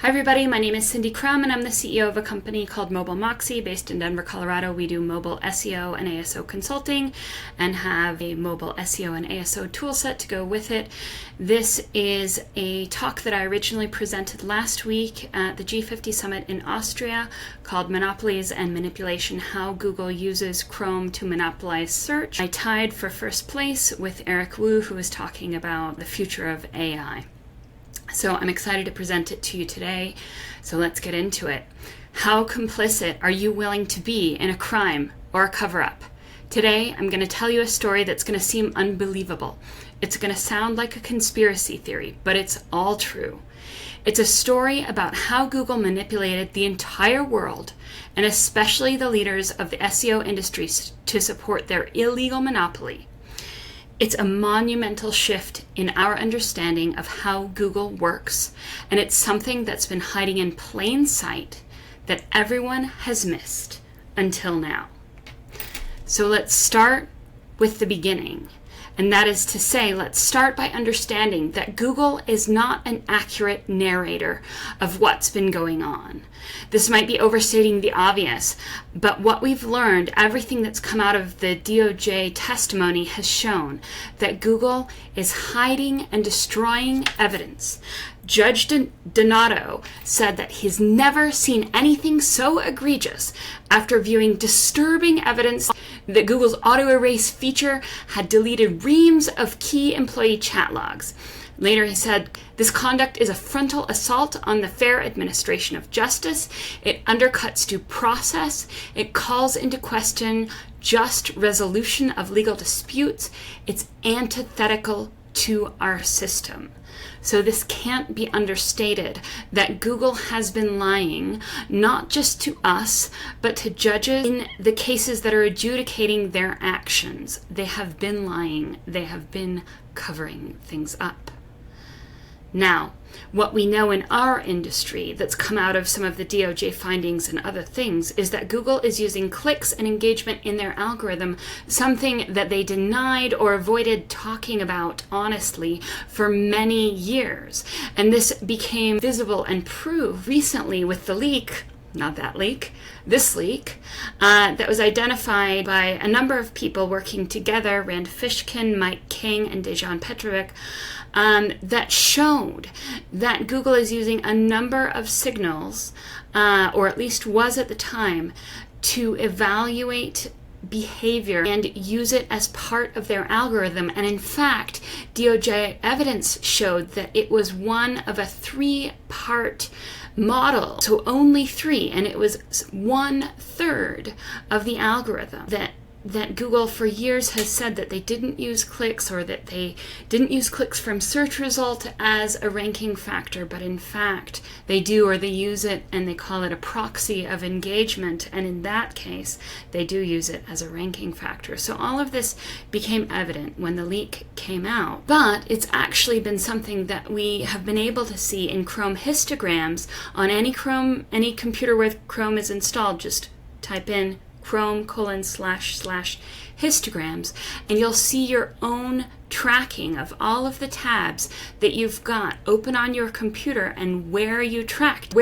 Hi everybody, my name is Cindy Krum and I'm the CEO of a company called Mobile Moxie based in Denver, Colorado. We do mobile SEO and ASO consulting and have a mobile SEO and ASO toolset to go with it. This is a talk that I originally presented last week at the G50 Summit in Austria called Monopolies and Manipulation: How Google Uses Chrome to Monopolize Search. I tied for first place with Eric Wu, who was talking about the future of AI. So I'm excited to present it to you today. So let's get into it. How complicit are you willing to be in a crime or a cover-up? Today, I'm going to tell you a story that's going to seem unbelievable. It's going to sound like a conspiracy theory, but it's all true. It's a story about how Google manipulated the entire world, and especially the leaders of the SEO industry, to support their illegal monopoly. It's a monumental shift in our understanding of how Google works, and it's something that's been hiding in plain sight that everyone has missed until now. So let's start with the beginning, and that is to say, let's start by understanding that Google is not an accurate narrator of what's been going on. This might be overstating the obvious, but what we've learned, everything that's come out of the DOJ testimony has shown that Google is hiding and destroying evidence. Judge Donato said that he's never seen anything so egregious after viewing disturbing evidence that Google's auto erase feature had deleted reams of key employee chat logs. Later he said, "This conduct is a frontal assault on the fair administration of justice. It undercuts due process. It calls into question just resolution of legal disputes. It's antithetical to our system." So this can't be understated, that Google has been lying, not just to us, but to judges in the cases that are adjudicating their actions. They have been lying. They have been covering things up. Now, what we know in our industry that's come out of some of the DOJ findings and other things is that Google is using clicks and engagement in their algorithm, something that they denied or avoided talking about honestly for many years. And this became visible and proved recently with the leak, not that leak, this leak, that was identified by a number of people working together, Rand Fishkin, Mike King, and Dejan Petrovic, that showed that Google is using a number of signals, or at least was at the time, to evaluate behavior and use it as part of their algorithm. And in fact, DOJ evidence showed that it was one of a 3-part model, so only 3, and it was 1/3 of the algorithm that Google for years has said that they didn't use clicks, or that they didn't use clicks from search result as a ranking factor, but in fact they do, or they use it and they call it a proxy of engagement, and in that case they do use it as a ranking factor. So all of this became evident when the leak came out, but it's actually been something that we have been able to see in Chrome histograms on any computer where Chrome is installed. Just type in Chrome://histograms, and you'll see your own tracking of all of the tabs that you've got open on your computer and where you clicked.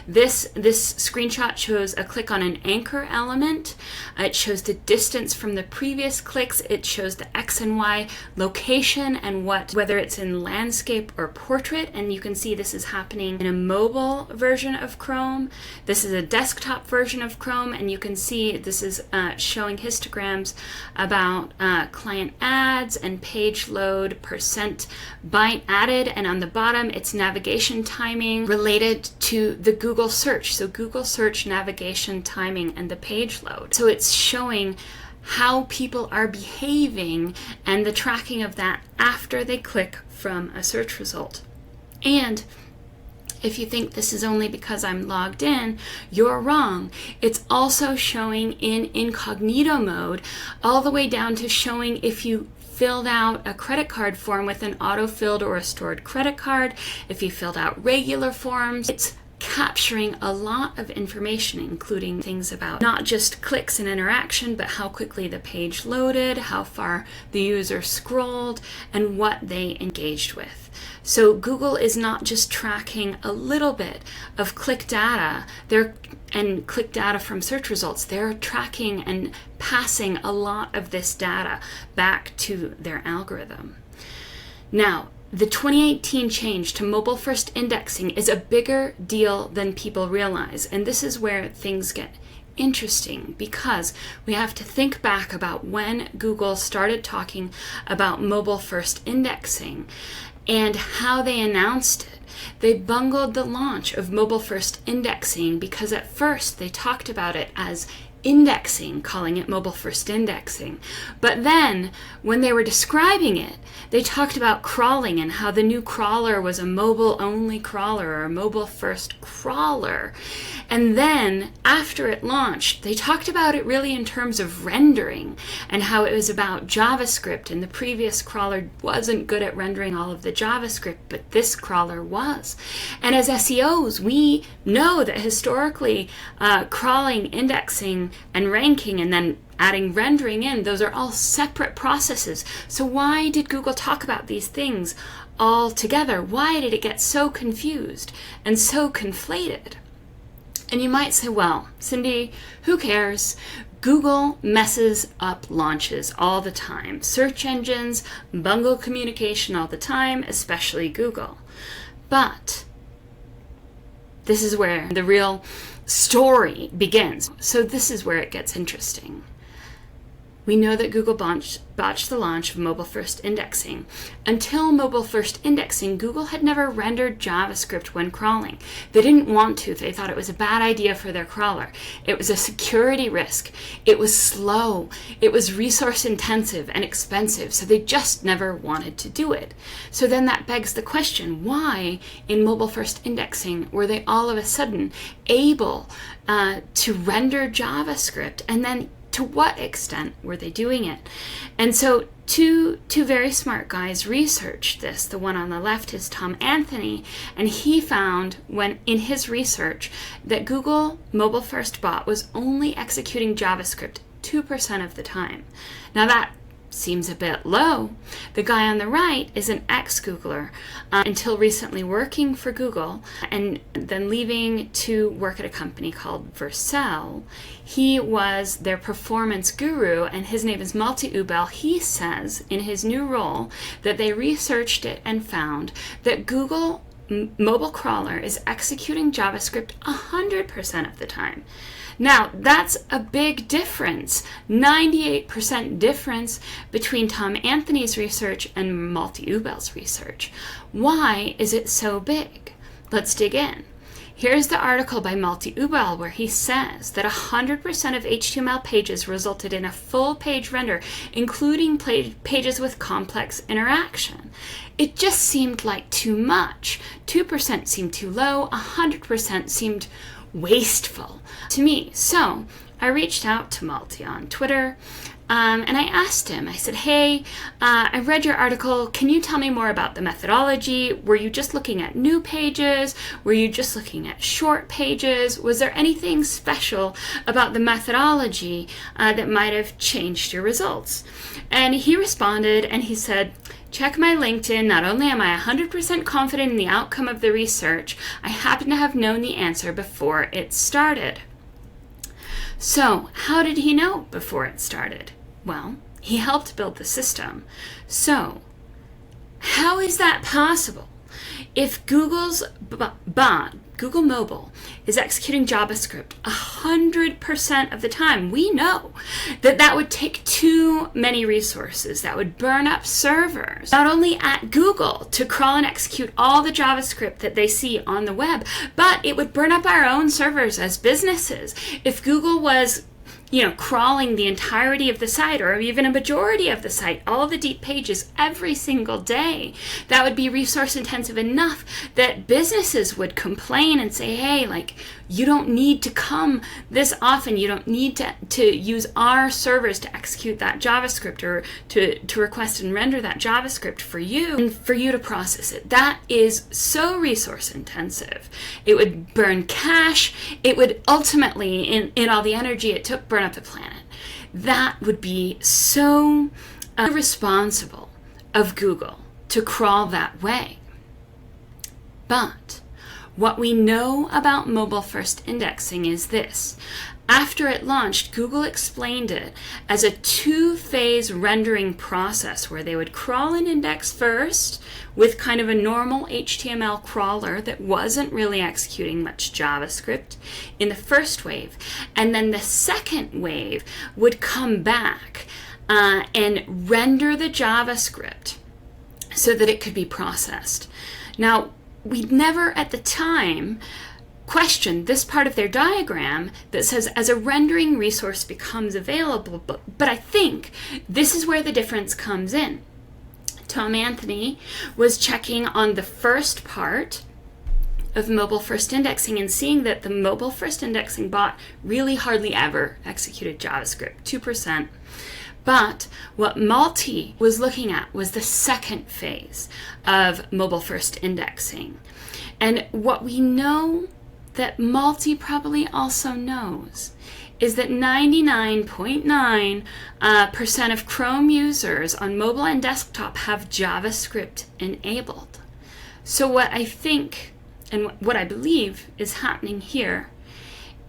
This screenshot shows a click on an anchor element. It shows the distance from the previous clicks. It shows the X and Y location and whether it's in landscape or portrait. And you can see this is happening in a mobile version of Chrome. This is a desktop version of Chrome, and you can see this is showing histograms about client ads and page load, percent byte added, and on the bottom it's navigation timing related to the Google search. So Google search navigation timing and the page load. So it's showing how people are behaving and the tracking of that after they click from a search result. And if you think this is only because I'm logged in, you're wrong. It's also showing in incognito mode, all the way down to showing if you filled out a credit card form with an auto-filled or a stored credit card, if you filled out regular forms. It's capturing a lot of information, including things about not just clicks and interaction, but how quickly the page loaded, how far the user scrolled, and what they engaged with. So Google is not just tracking a little bit of click data and click data from search results. They're tracking and passing a lot of this data back to their algorithm. Now, the 2018 change to mobile first indexing is a bigger deal than people realize. And this is where things get interesting, because we have to think back about when Google started talking about mobile first indexing and how they announced it. They bungled the launch of mobile first indexing because at first they talked about it as indexing, calling it mobile first indexing. But then when they were describing it, they talked about crawling and how the new crawler was a mobile only crawler or a mobile first crawler. And then after it launched, they talked about it really in terms of rendering and how it was about JavaScript, and the previous crawler wasn't good at rendering all of the JavaScript, but this crawler was. And as SEOs, we know that historically crawling, indexing, and ranking, and then adding rendering in, those are all separate processes. So why did Google talk about these things all together? Why did it get so confused and so conflated? And you might say, well, Cindy, who cares? Google messes up launches all the time. Search engines bungle communication all the time, especially Google. But this is where the real story begins. So this is where it gets interesting. We know that Google botched the launch of mobile first indexing. Until mobile first indexing, Google had never rendered JavaScript when crawling. They didn't want to. They thought it was a bad idea for their crawler. It was a security risk. It was slow. It was resource intensive and expensive. So they just never wanted to do it. So then that begs the question, why in mobile first indexing were they all of a sudden able to render JavaScript? And then to what extent were they doing it? And so two very smart guys researched this. The one on the left is Tom Anthony, and he found when in his research that Google Mobile First Bot was only executing JavaScript 2% of the time. Now that seems a bit low. The guy on the right is an ex-Googler, until recently working for Google and then leaving to work at a company called Vercel. He was their performance guru, and his name is Malte Ubel. He says in his new role that they researched it and found that Google Mobile Crawler is executing JavaScript 100% of the time. Now, that's a big difference, 98% difference between Tom Anthony's research and Malte Ubel's research. Why is it so big? Let's dig in. Here's the article by Malte Ubel where he says that 100% of HTML pages resulted in a full page render, including pages with complex interaction. It just seemed like too much. 2% seemed too low, 100% seemed wasteful to me. So I reached out to Malte on Twitter and I asked him, I said, hey, I read your article. Can you tell me more about the methodology? Were you just looking at new pages? Were you just looking at short pages? Was there anything special about the methodology that might have changed your results? And he responded and he said, check my LinkedIn. Not only am I 100% confident in the outcome of the research, I happen to have known the answer before it started. So, how did he know before it started? Well, he helped build the system. So, how is that possible? If Google's bot, Google Mobile, is executing JavaScript 100% of the time, we know that that would take too many resources. That would burn up servers, not only at Google to crawl and execute all the JavaScript that they see on the web, but it would burn up our own servers as businesses. If Google was crawling the entirety of the site or even a majority of the site, all the deep pages every single day, that would be resource intensive enough that businesses would complain and say, hey, you don't need to come this often. You don't need to use our servers to execute that JavaScript or to request and render that JavaScript for you and for you to process it. That is so resource intensive. It would burn cache. It would ultimately, in all the energy it took, burn up the planet. That would be so irresponsible of Google to crawl that way. But what we know about mobile first indexing is this. After it launched, Google explained it as a two-phase rendering process where they would crawl an index first with kind of a normal HTML crawler that wasn't really executing much JavaScript in the first wave. And then the second wave would come back and render the JavaScript so that it could be processed. Now, we'd never at the time questioned this part of their diagram that says as a rendering resource becomes available, but I think this is where the difference comes in. Tom Anthony was checking on the first part of mobile first indexing and seeing that the mobile first indexing bot really hardly ever executed JavaScript, 2%. But what Multi was looking at was the second phase of mobile first indexing. And what we know that Multi probably also knows is that 99.9% of Chrome users on mobile and desktop have JavaScript enabled. So what I think and what I believe is happening here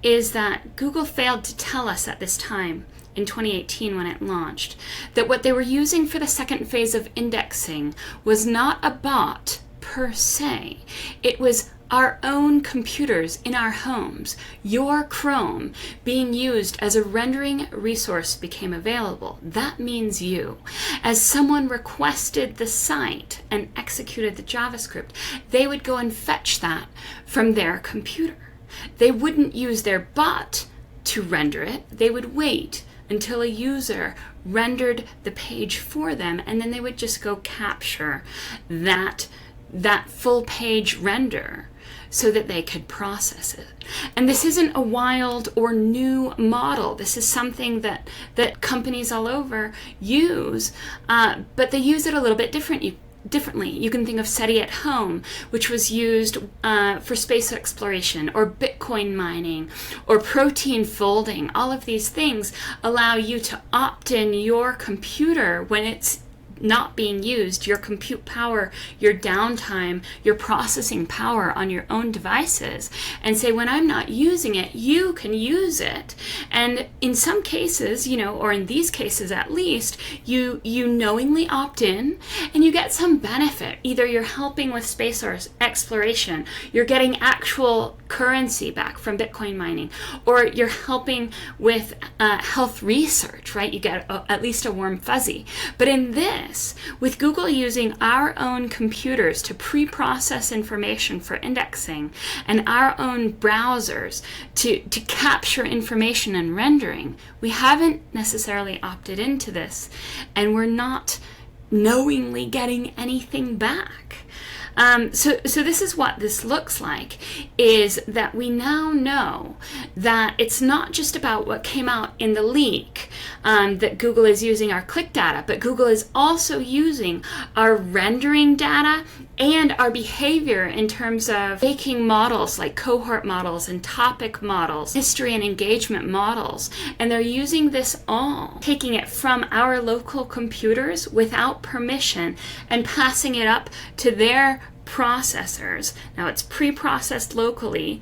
is that Google failed to tell us at this time in 2018 when it launched that what they were using for the second phase of indexing was not a bot per se. It was our own computers in our homes, your Chrome, being used as a rendering resource became available. That means you. As someone requested the site and executed the JavaScript, they would go and fetch that from their computer. They wouldn't use their bot to render it. They would wait until a user rendered the page for them, and then they would just go capture that full page render so that they could process it. And this isn't a wild or new model. This is something that companies all over use, but they use it a little bit differently. You can think of SETI at Home, which was used for space exploration or Bitcoin mining or protein folding. All of these things allow you to opt in your computer when it's not being used, your compute power, your downtime, your processing power on your own devices, and say, when I'm not using it, you can use it. And in some cases, or in these cases at least, you knowingly opt in and you get some benefit. Either you're helping with space or exploration, you're getting actual currency back from Bitcoin mining, or you're helping with health research, right? You get at least a warm fuzzy. But in this, with Google using our own computers to pre-process information for indexing and our own browsers to capture information and rendering, we haven't necessarily opted into this, and we're not knowingly getting anything back. So this is what this looks like, is that we now know that it's not just about what came out in the leak, that Google is using our click data, but Google is also using our rendering data and our behavior in terms of making models like cohort models and topic models, history and engagement models. And they're using this all, taking it from our local computers without permission and passing it up to their processors. Now it's pre-processed locally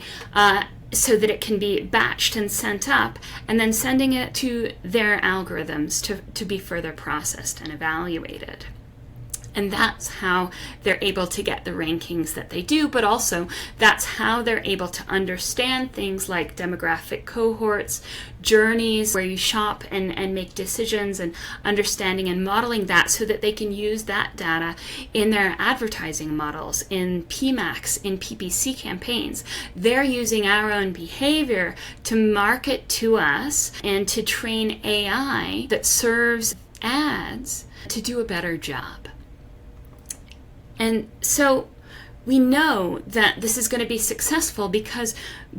so that it can be batched and sent up, and then sending it to their algorithms to be further processed and evaluated. And that's how they're able to get the rankings that they do, but also that's how they're able to understand things like demographic cohorts, journeys, where you shop and make decisions, and understanding and modeling that so that they can use that data in their advertising models, in PMAX, in PPC campaigns. They're using our own behavior to market to us and to train AI that serves ads to do a better job. And so we know that this is going to be successful because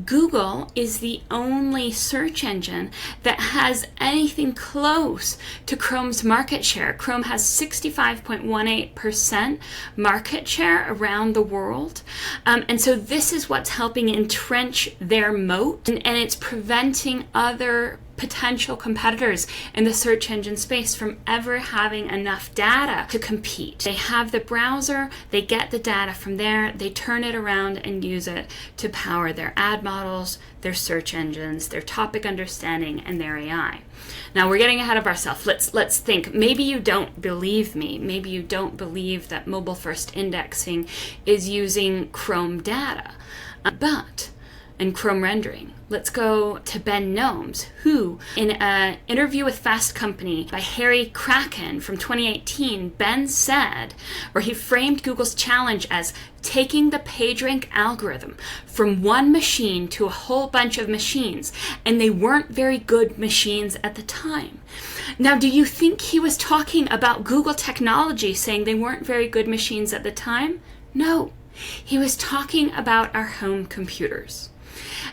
Google is the only search engine that has anything close to Chrome's market share. Chrome has 65.18% market share around the world. And so this is what's helping entrench their moat, and it's preventing other potential competitors in the search engine space from ever having enough data to compete. They have the browser, they get the data from there, they turn it around and use it to power their ad models, their search engines, their topic understanding, and their AI. Now we're getting ahead of ourselves. Let's think. Maybe you don't believe me. Maybe you don't believe that mobile first indexing is using Krum data. And Krum rendering. Let's go to Ben Gnomes, who, in an interview with Fast Company by Harry Kraken from 2018, Ben said, where he framed Google's challenge as taking the PageRank algorithm from one machine to a whole bunch of machines, and they weren't very good machines at the time. Now, do you think he was talking about Google technology, saying they weren't very good machines at the time? No, he was talking about our home computers.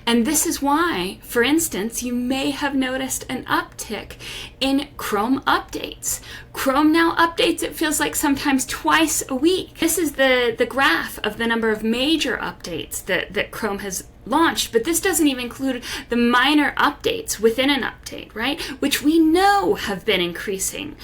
And this is why, for instance, you may have noticed an uptick in Chrome updates. Chrome now updates, it feels like sometimes twice a week. This is the graph of the number of major updates that Chrome has launched, but this doesn't even include the minor updates within an update, right? Which we know have been increasing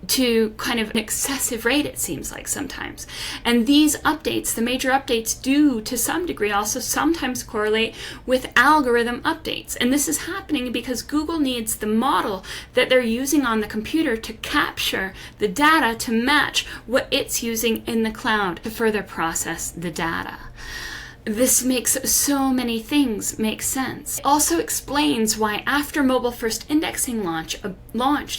to kind of an excessive rate, it seems like sometimes. And these updates, the major updates, do to some degree also sometimes correlate with algorithm updates. And this is happening because Google needs the model that they're using on the computer to capture the data to match what it's using in the cloud to further process the data. This makes so many things make sense. It also explains why after mobile first indexing launched,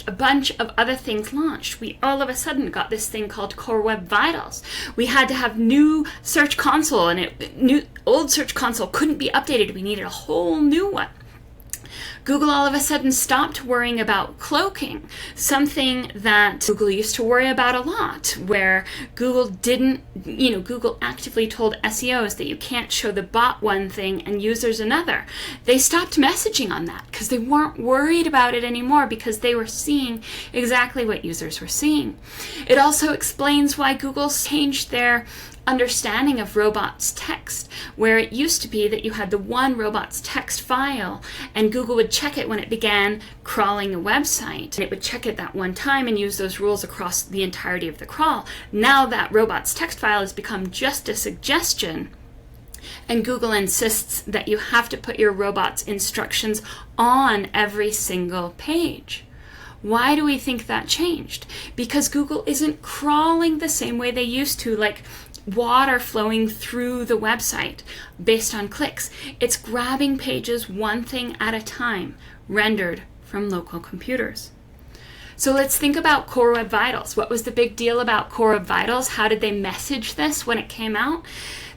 a bunch of other things launched. We all of a sudden got this thing called Core Web Vitals. We had to have new Search Console, and old Search Console couldn't be updated. We needed a whole new one. Google all of a sudden stopped worrying about cloaking, something that Google used to worry about a lot, where Google actively told SEOs that you can't show the bot one thing and users another. They stopped messaging on that because they weren't worried about it anymore because they were seeing exactly what users were seeing. It also explains why Google changed their understanding of robots text, where it used to be that you had the one robots text file and Google would check it when it began crawling a website, and it would check it that one time and use those rules across the entirety of the crawl. Now that robots text file has become just a suggestion, and Google insists that you have to put your robots instructions on every single page. Why do we think that changed? Because Google isn't crawling the same way they used to, like water flowing through the website based on clicks. It's grabbing pages one thing at a time, rendered from local computers. So let's think about Core Web Vitals. What was the big deal about Core Web Vitals? How did they message this when it came out?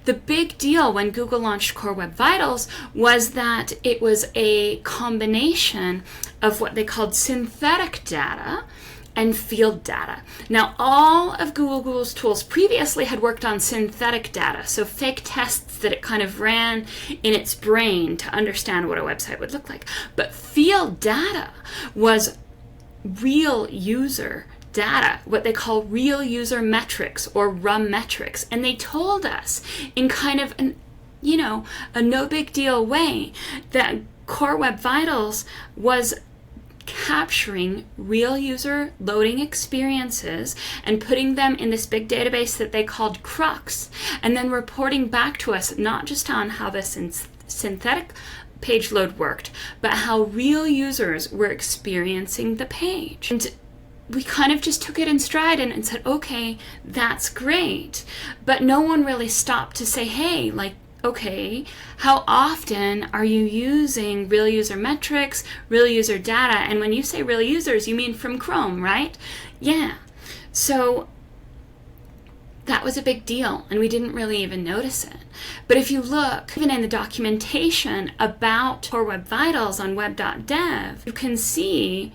The big deal when Google launched Core Web Vitals was that it was a combination of what they called synthetic data and field data. Now, all of Google's tools previously had worked on synthetic data, so fake tests that it kind of ran in its brain to understand what a website would look like. But field data was real user data, what they call real user metrics or RUM metrics. And they told us in kind of a no big deal way that Core Web Vitals was capturing real user loading experiences and putting them in this big database that they called Crux, and then reporting back to us not just on how the synthetic page load worked, but how real users were experiencing the page. And we kind of just took it in stride and said, okay, that's great. But no one really stopped to say, hey, okay, how often are you using real user metrics, real user data? And when you say real users, you mean from Chrome, right? Yeah. So that was a big deal, and we didn't really even notice it. But if you look, even in the documentation about Core Web Vitals on web.dev, you can see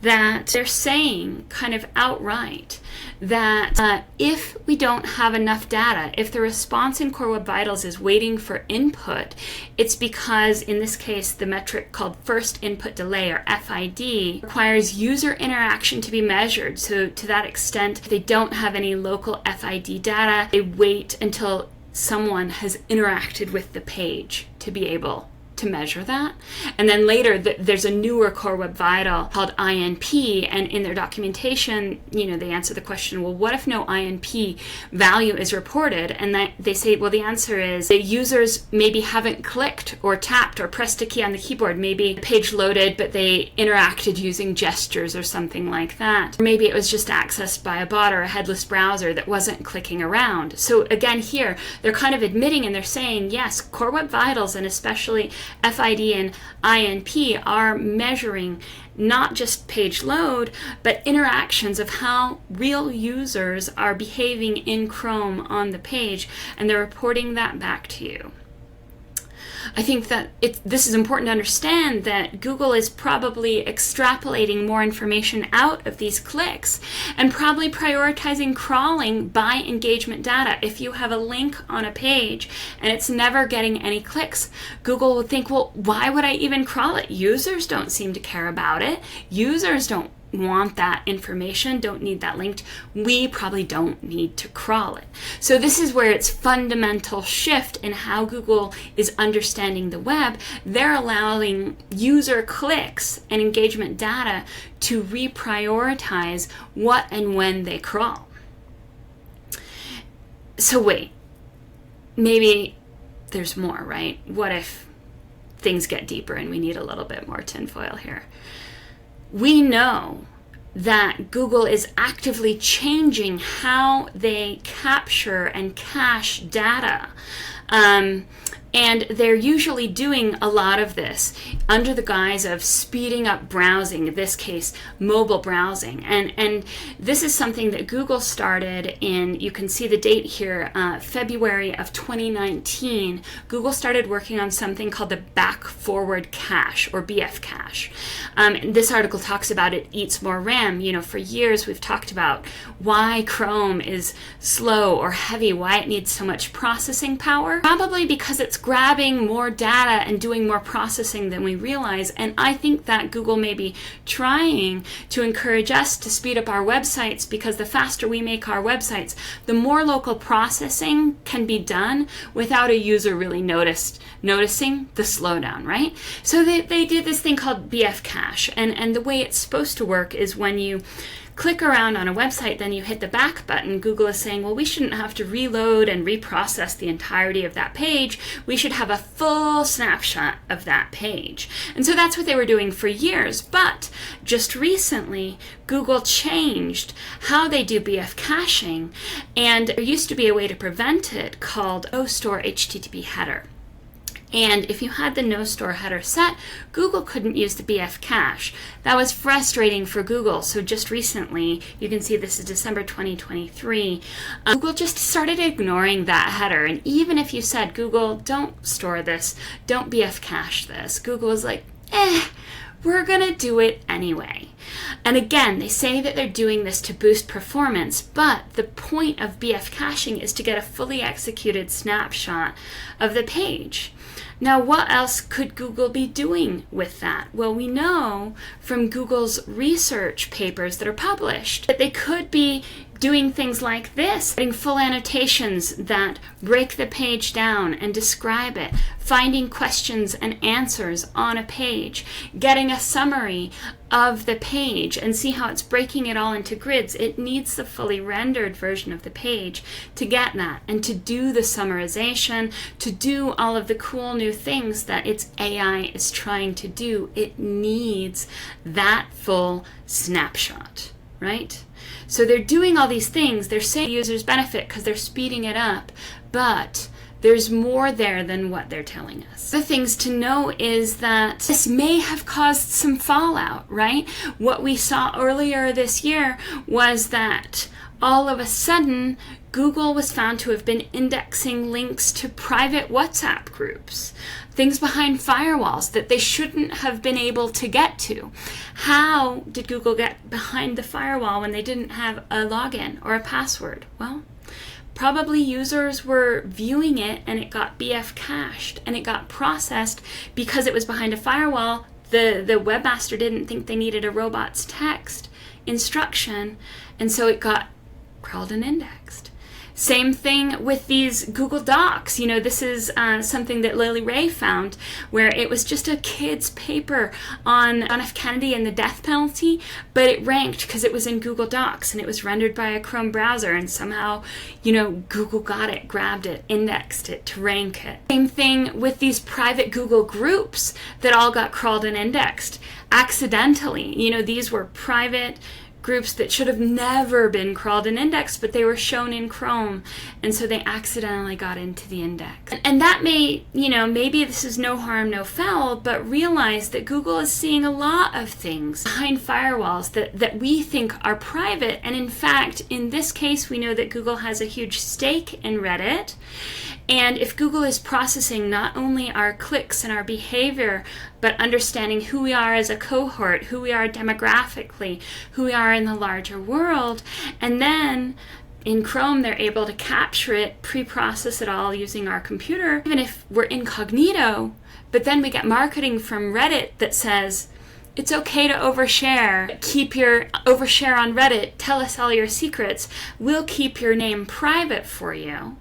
that they're saying kind of outright that if we don't have enough data, if the response in Core Web Vitals is waiting for input, it's because, in this case, the metric called first input delay, or FID, requires user interaction to be measured. So to that extent, if they don't have any local FID data, they wait until someone has interacted with the page to be able to measure that. And then later, there's a newer Core Web Vital called INP, and in their documentation, they answer the question, well, what if no INP value is reported? And they say, well, the answer is the users maybe haven't clicked or tapped or pressed a key on the keyboard. Maybe the page loaded, but they interacted using gestures or something like that. Or maybe it was just accessed by a bot or a headless browser that wasn't clicking around. So again, here, they're kind of admitting and they're saying, yes, Core Web Vitals and especially FID and INP are measuring not just page load, but interactions of how real users are behaving in Chrome on the page, and they're reporting that back to you. I think that this is important to understand that Google is probably extrapolating more information out of these clicks and probably prioritizing crawling by engagement data. If you have a link on a page and it's never getting any clicks, Google would think, well, why would I even crawl it? Users don't seem to care about it. Users don't want that information, don't need that linked. We probably don't need to crawl it. So this is where it's fundamental shift in how Google is understanding the web. They're allowing user clicks and engagement data to reprioritize what and when they crawl. So wait, maybe there's more, right? What if things get deeper and we need a little bit more tinfoil here? We know that Google is actively changing how they capture and cache data. And they're usually doing a lot of this under the guise of speeding up browsing, in this case, mobile browsing. And this is something that Google started in, you can see the date here, February of 2019. Google started working on something called the back forward cache, or BF cache. This article talks about it eats more RAM. For years we've talked about why Chrome is slow or heavy, why it needs so much processing power. Probably because it's grabbing more data and doing more processing than we realize. And I think that Google may be trying to encourage us to speed up our websites, because the faster we make our websites, the more local processing can be done without a user really noticing the slowdown, right? So they did this thing called BF cache. And the way it's supposed to work is when you click around on a website, then you hit the back button. Google is saying, well, we shouldn't have to reload and reprocess the entirety of that page. We should have a full snapshot of that page. And so that's what they were doing for years. But just recently, Google changed how they do BF caching. And there used to be a way to prevent it called no store HTTP header. And if you had the no store header set, Google couldn't use the BF cache. That was frustrating for Google. So just recently, you can see this is December 2023, Google just started ignoring that header. And even if you said, Google, don't store this, don't BF cache this, Google was like, we're gonna do it anyway. And again, they say that they're doing this to boost performance, but the point of BF caching is to get a fully executed snapshot of the page. Now, what else could Google be doing with that? Well, we know from Google's research papers that are published that they could be doing things like this, getting full annotations that break the page down and describe it, finding questions and answers on a page, getting a summary of the page and see how it's breaking it all into grids. It needs the fully rendered version of the page to get that and to do the summarization, to do all of the cool new things that its AI is trying to do. It needs that full snapshot, right? So they're doing all these things. They're saying users benefit because they're speeding it up, but there's more there than what they're telling us. The things to know is that this may have caused some fallout, right? What we saw earlier this year was that all of a sudden, Google was found to have been indexing links to private WhatsApp groups, things behind firewalls that they shouldn't have been able to get to. How did Google get behind the firewall when they didn't have a login or a password? Well, probably users were viewing it and it got BF cached and it got processed because it was behind a firewall. The webmaster didn't think they needed a robots text instruction, and so it got crawled and indexed. Same thing with these Google Docs. You know, this is something that Lily Ray found, where it was just a kid's paper on John F. Kennedy and the death penalty, but it ranked because it was in Google Docs and it was rendered by a Chrome browser, and somehow, you know, Google got it, grabbed it, indexed it to rank it. Same thing with these private Google groups that all got crawled and indexed accidentally. You know, these were private groups that should have never been crawled and indexed, but they were shown in Chrome, and so they accidentally got into the index. And that may, you know, maybe this is no harm, no foul, but realize that Google is seeing a lot of things behind firewalls that we think are private, and in fact, in this case, we know that Google has a huge stake in Reddit, and if Google is processing not only our clicks and our behavior, but understanding who we are as a cohort, who we are demographically, who we are in the larger world, and then in Chrome they're able to capture it, pre-process it all using our computer, even if we're incognito, but then we get marketing from Reddit that says, it's okay to overshare. Keep your overshare on Reddit. Tell us all your secrets. We'll keep your name private for you.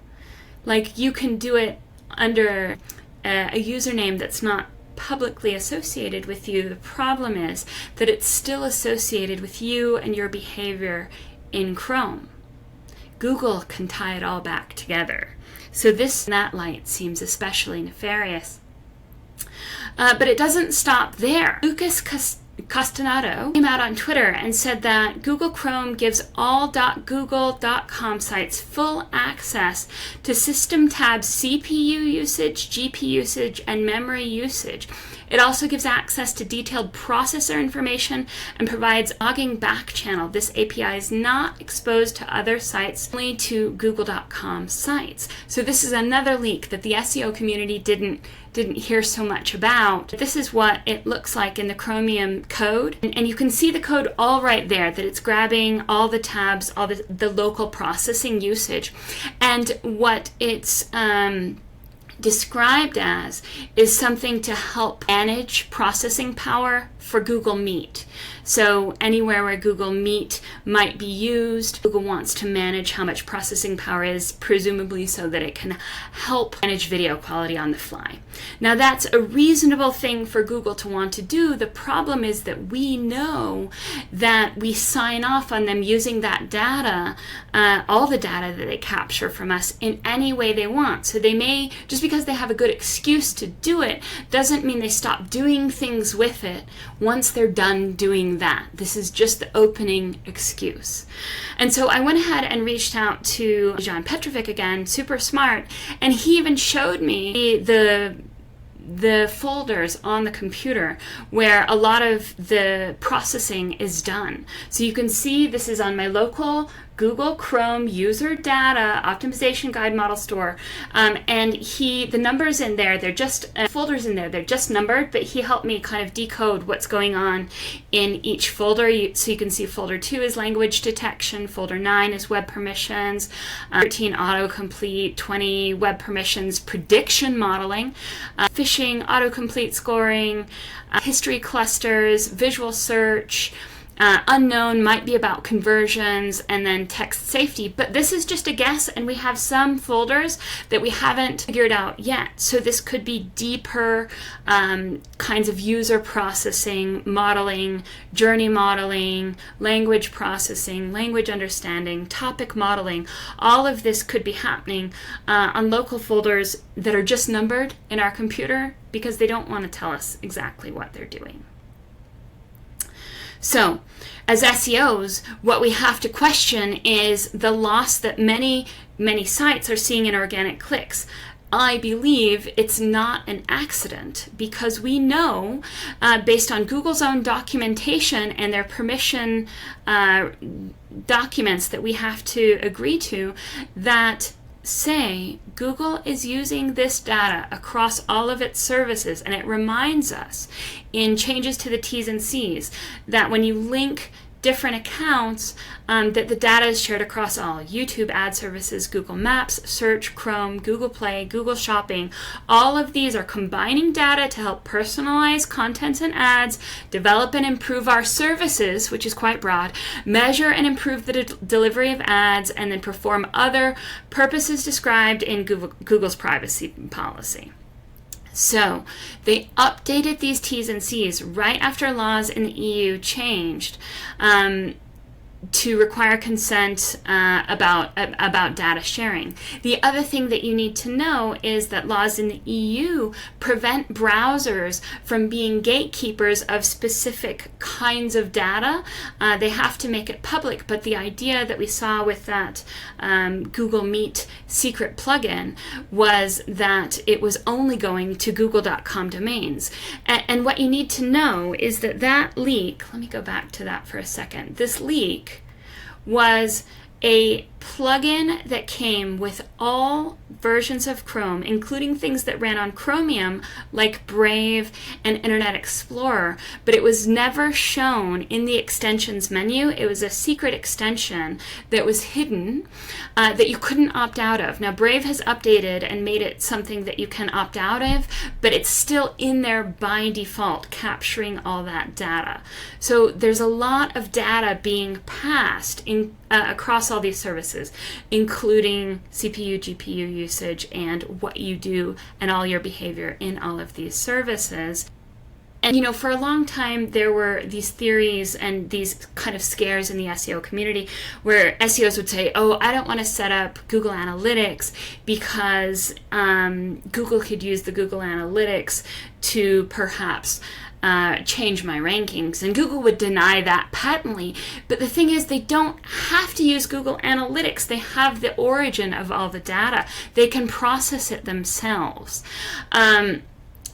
Like, you can do it under a username that's not publicly associated with you. The problem is that it's still associated with you and your behavior in Chrome. Google can tie it all back together. So this, in that light, seems especially nefarious. But it doesn't stop there. Lucas Castanado came out on Twitter and said that Google Chrome gives all .google.com sites full access to system tabs, CPU usage, GPU usage, and memory usage. It also gives access to detailed processor information and provides logging back channel. This API is not exposed to other sites, only to google.com sites. So this is another leak that the SEO community didn't hear so much about. This is what it looks like in the Chromium code. And you can see the code all right there, that it's grabbing all the tabs, all the local processing usage. And what it's described as is something to help manage processing power for Google Meet. So anywhere where Google Meet might be used, Google wants to manage how much processing power is, presumably so that it can help manage video quality on the fly. Now that's a reasonable thing for Google to want to do. The problem is that we know that we sign off on them using that data, all the data that they capture from us, in any way they want. So they may, just because they have a good excuse to do it, doesn't mean they stop doing things with it once they're done doing that. This is just the opening excuse. And so I went ahead and reached out to John Petrovic again, super smart, and he even showed me the folders on the computer where a lot of the processing is done. So you can see this is on my local Google Chrome user data optimization guide model store, and the numbers in there, they're just folders in there, they're just numbered, but he helped me kind of decode what's going on in each folder. So you can see folder 2 is language detection, folder 9 is web permissions, 13 autocomplete, 20 web permissions prediction modeling, phishing, autocomplete scoring, history clusters, visual search, unknown might be about conversions, and then text safety. But this is just a guess, and we have some folders that we haven't figured out yet. So this could be deeper kinds of user processing, modeling, journey modeling, language processing, language understanding, topic modeling. All of this could be happening on local folders that are just numbered in our computer because they don't want to tell us exactly what they're doing. So, as SEOs, what we have to question is the loss that many sites are seeing in organic clicks. I believe it's not an accident because we know, based on Google's own documentation and their permission documents that we have to agree to, that say Google is using this data across all of its services, and it reminds us in changes to the T's and C's that when you link different accounts, that the data is shared across all: YouTube ad services, Google Maps, Search, Chrome, Google Play, Google Shopping. All of these are combining data to help personalize contents and ads, develop and improve our services, which is quite broad, measure and improve the delivery of ads, and then perform other purposes described in Google's privacy policy. So they updated these T's and C's right after laws in the EU changed to require consent about data sharing. The other thing that you need to know is that laws in the EU prevent browsers from being gatekeepers of specific kinds of data. They have to make it public, but the idea that we saw with that Google Meet secret plugin was that it was only going to google.com domains. And what you need to know is that that leak, let me go back to that for a second, this leak was a plugin that came with all versions of Chrome, including things that ran on Chromium like Brave and Internet Explorer, but it was never shown in the extensions menu. It was a secret extension that was hidden that you couldn't opt out of. Now, Brave has updated and made it something that you can opt out of, but it's still in there by default, capturing all that data. So there's a lot of data being passed in across all these services, including CPU, GPU usage, and what you do and all your behavior in all of these services. And, you know, for a long time, there were these theories and these kind of scares in the SEO community where SEOs would say, oh, I don't want to set up Google Analytics because Google could use the Google Analytics to perhaps change my rankings, and Google would deny that patently. But the thing is, they don't have to use Google Analytics. They have the origin of all the data. They can process it themselves.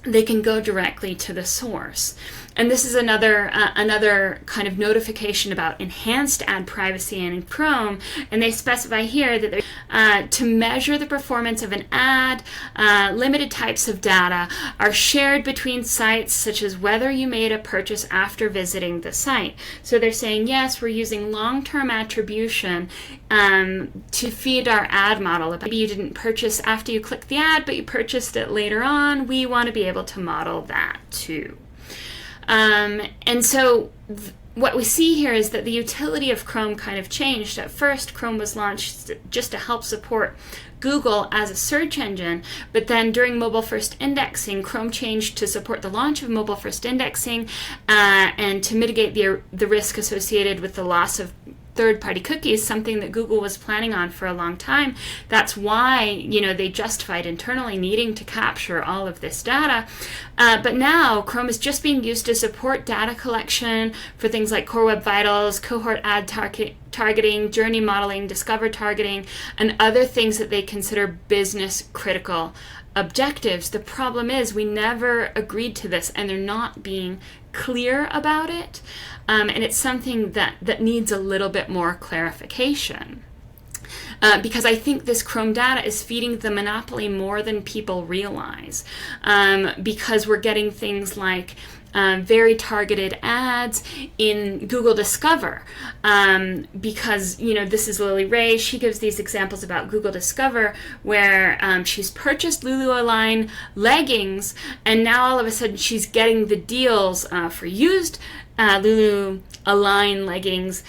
They can go directly to the source. And this is another kind of notification about enhanced ad privacy in Chrome. And they specify here that to measure the performance of an ad, limited types of data are shared between sites, such as whether you made a purchase after visiting the site. So they're saying, yes, we're using long-term attribution to feed our ad model. Maybe you didn't purchase after you clicked the ad, but you purchased it later on. We want to be able to model that too. And so what we see here is that the utility of Chrome kind of changed. At first, Chrome was launched just to help support Google as a search engine, but then during mobile-first indexing, Chrome changed to support the launch of mobile-first indexing and to mitigate the risk associated with the loss of third-party cookies, something that Google was planning on for a long time. That's why, you know, they justified internally needing to capture all of this data. But now Chrome is just being used to support data collection for things like Core Web Vitals, cohort ad targeting, journey modeling, discover targeting, and other things that they consider business critical objectives. The problem is we never agreed to this, and they're not being clear about it. And it's something that needs a little bit more clarification. Because I think this Chrome data is feeding the monopoly more than people realize. Because we're getting things like very targeted ads in Google Discover. Because, you know, this is Lily Ray. She gives these examples about Google Discover where she's purchased Lululemon leggings, and now all of a sudden she's getting the deals for used Lululemon leggings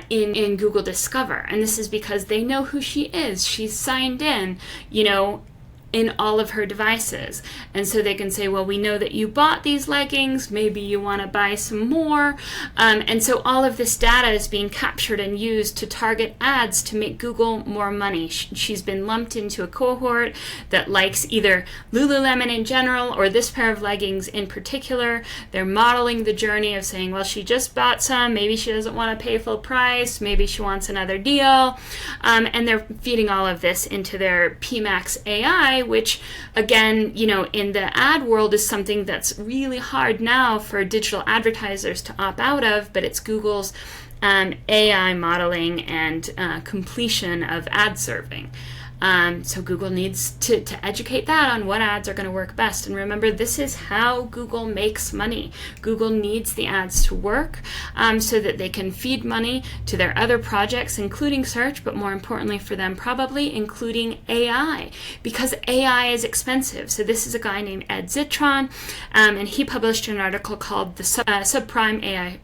in Google Discover. And this is because they know who she is. She's signed in, you know, in all of her devices. And so they can say, well, we know that you bought these leggings, maybe you want to buy some more. And so all of this data is being captured and used to target ads to make Google more money. She's been lumped into a cohort that likes either Lululemon in general or this pair of leggings in particular. They're modeling the journey of saying, well, she just bought some, maybe she doesn't want to pay full price, maybe she wants another deal. And they're feeding all of this into their PMax AI, which again, you know, in the ad world is something that's really hard now for digital advertisers to opt out of, but it's Google's AI modeling and completion of ad serving. So Google needs to educate that on what ads are going to work best. And remember, this is how Google makes money. Google needs the ads to work so that they can feed money to their other projects, including search, but more importantly for them, probably including AI, because AI is expensive. So this is a guy named Ed Zitron, and he published an article called The Subprime AI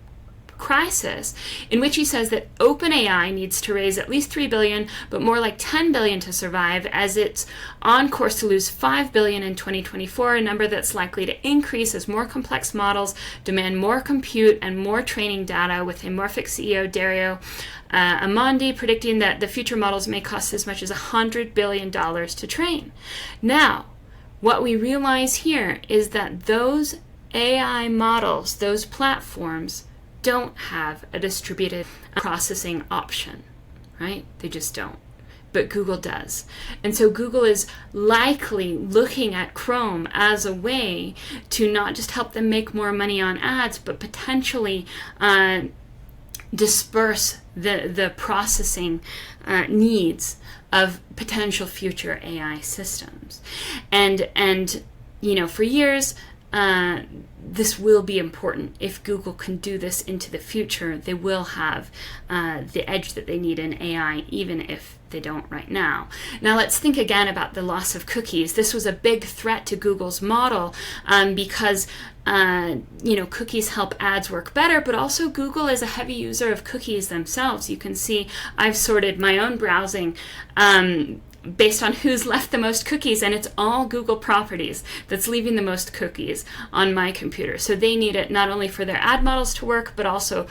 Crisis, in which he says that OpenAI needs to raise at least $3 billion, but more like $10 billion to survive, as it's on course to lose $5 billion in 2024, a number that's likely to increase as more complex models demand more compute and more training data, with Amorphic CEO Dario Amandi predicting that the future models may cost as much as $100 billion to train. Now, what we realize here is that those AI models, those platforms, don't have a distributed processing option, right? They just don't. But Google does. And so Google is likely looking at Krum as a way to not just help them make more money on ads, but potentially disperse the processing needs of potential future AI systems. And you know, for years, this will be important. If Google can do this into the future, they will have the edge that they need in AI, even if they don't right now. Now let's think again about the loss of cookies. This was a big threat to Google's model because cookies help ads work better, but also Google is a heavy user of cookies themselves. You can see I've sorted my own browsing based on who's left the most cookies, and it's all Google properties that's leaving the most cookies on my computer. So they need it not only for their ad models to work, but also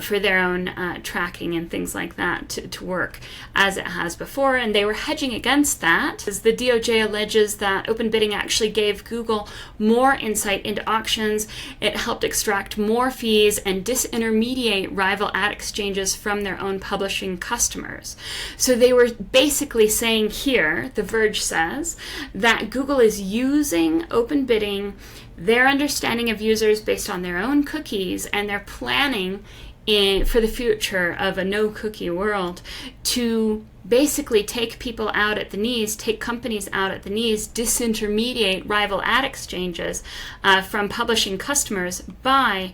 for their own tracking and things like that to work as it has before. And they were hedging against that, as the DOJ alleges that open bidding actually gave Google more insight into auctions. It helped extract more fees and disintermediate rival ad exchanges from their own publishing customers. So they were basically saying here, The Verge says, that Google is using open bidding, their understanding of users based on their own cookies, and they're planning for the future of a no-cookie world to basically take people out at the knees, take companies out at the knees, disintermediate rival ad exchanges from publishing customers by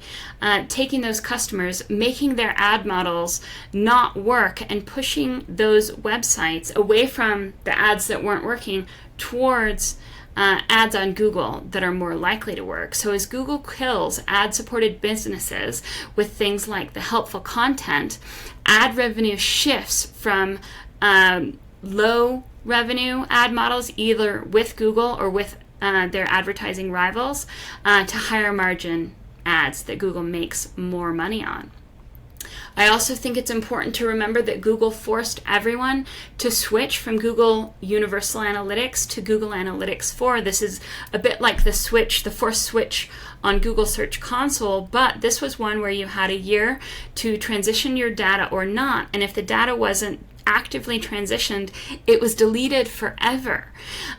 taking those customers, making their ad models not work, and pushing those websites away from the ads that weren't working towards ads on Google that are more likely to work. So as Google kills ad-supported businesses with things like the helpful content, ad revenue shifts from low revenue ad models, either with Google or with their advertising rivals, to higher margin ads that Google makes more money on. I also think it's important to remember that Google forced everyone to switch from Google Universal Analytics to Google Analytics 4. This is a bit like the forced switch on Google Search Console, but this was one where you had a year to transition your data or not. And if the data wasn't actively transitioned, it was deleted forever.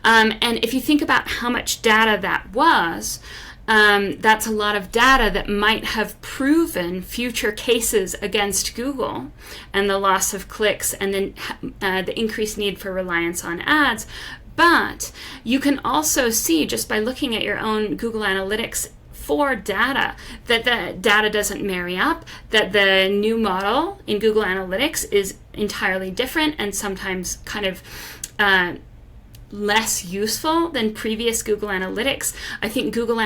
And if you think about how much data that was, that's a lot of data that might have proven future cases against Google and the loss of clicks and then the increased need for reliance on ads. But you can also see, just by looking at your own Google Analytics for data, that the data doesn't marry up, that the new model in Google Analytics is entirely different and sometimes kind of less useful than previous Google Analytics. I think Google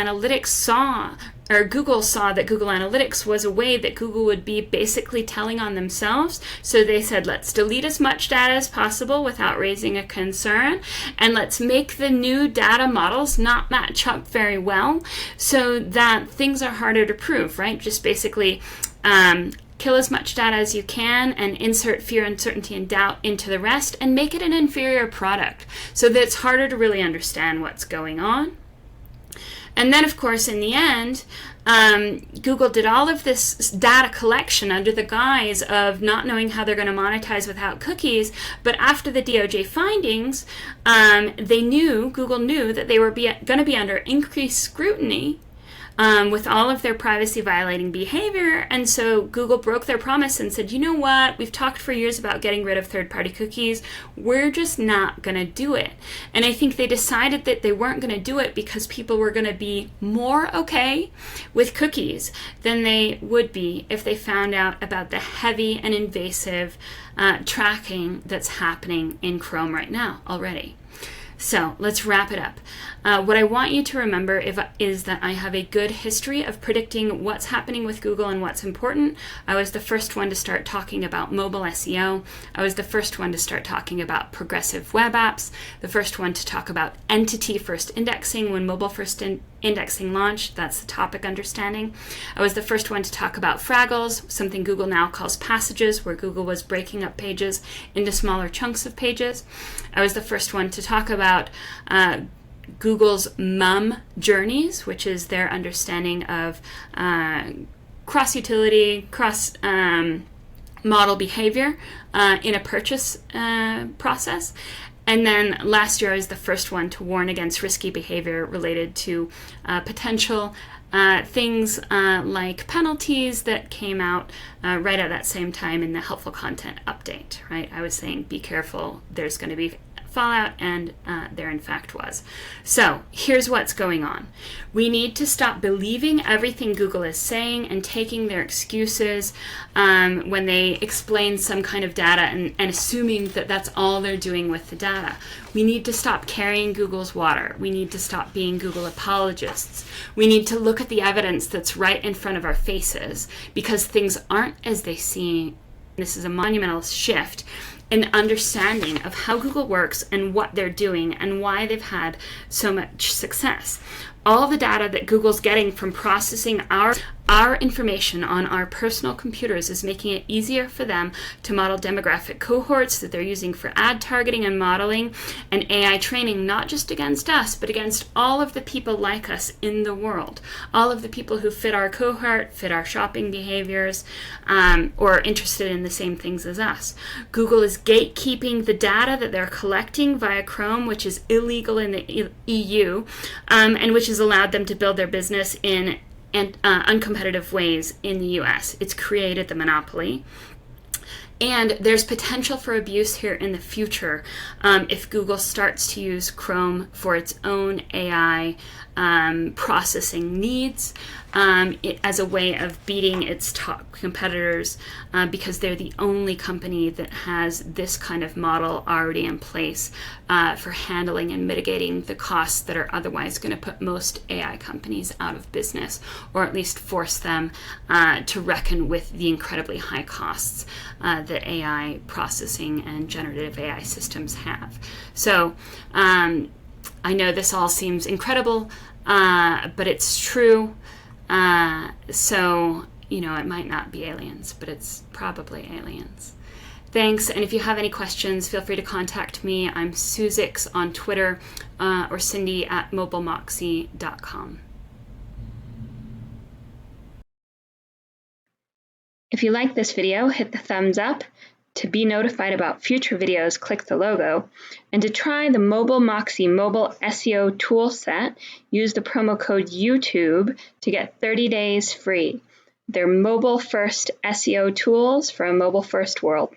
saw that Google Analytics was a way that Google would be basically telling on themselves. So they said, let's delete as much data as possible without raising a concern, and let's make the new data models not match up very well so that things are harder to prove, right? Just basically kill as much data as you can and insert fear, uncertainty, and doubt into the rest and make it an inferior product so that it's harder to really understand what's going on. And then, of course, in the end, Google did all of this data collection under the guise of not knowing how they're going to monetize without cookies. But after the DOJ findings, Google knew that they were going to be under increased scrutiny with all of their privacy violating behavior. And so Google broke their promise and said, you know what, we've talked for years about getting rid of third-party cookies. We're just not going to do it. And I think they decided that they weren't going to do it because people were going to be more okay with cookies than they would be if they found out about the heavy and invasive tracking that's happening in Chrome right now already. So let's wrap it up. What I want you to remember is that I have a good history of predicting what's happening with Google and what's important. I was the first one to start talking about mobile SEO. I was the first one to start talking about progressive web apps, the first one to talk about entity first indexing when mobile first indexing launched. That's the topic understanding. I was the first one to talk about Fraggles, something Google now calls passages, where Google was breaking up pages into smaller chunks of pages. I was the first one to talk about Google's MUM journeys, which is their understanding of cross-utility, cross-model behavior in a purchase process. And then last year I was the first one to warn against risky behavior related to potential things like penalties that came out right at that same time in the helpful content update, right? I was saying, be careful, there's going to be fallout, and there in fact was. So here's what's going on. We need to stop believing everything Google is saying and taking their excuses when they explain some kind of data and assuming that that's all they're doing with the data. We need to stop carrying Google's water. We need to stop being Google apologists. We need to look at the evidence that's right in front of our faces, because things aren't as they seem. This is a monumental shift in understanding of how Google works and what they're doing and why they've had so much success. All the data that Google's getting from processing our information on our personal computers is making it easier for them to model demographic cohorts that they're using for ad targeting and modeling and AI training, not just against us, but against all of the people like us in the world, all of the people who fit our cohort, fit our shopping behaviors, or are interested in the same things as us. Google is gatekeeping the data that they're collecting via Chrome, which is illegal in the EU, and which has allowed them to build their business in uncompetitive ways in the US. It's created the monopoly. And there's potential for abuse here in the future if Google starts to use Chrome for its own AI processing needs as a way of beating its top competitors because they're the only company that has this kind of model already in place for handling and mitigating the costs that are otherwise going to put most AI companies out of business, or at least force them to reckon with the incredibly high costs that AI processing and generative AI systems have. So I know this all seems incredible, but it's true. So, it might not be aliens, but it's probably aliens. Thanks, and if you have any questions, feel free to contact me. I'm Suzix on Twitter, or Cindy at mobilemoxie.com. If you like this video, hit the thumbs up. To be notified about future videos, click the logo. And to try the Mobile Moxie Mobile SEO Toolset, use the promo code YouTube to get 30 days free. They're mobile-first SEO tools for a mobile-first world.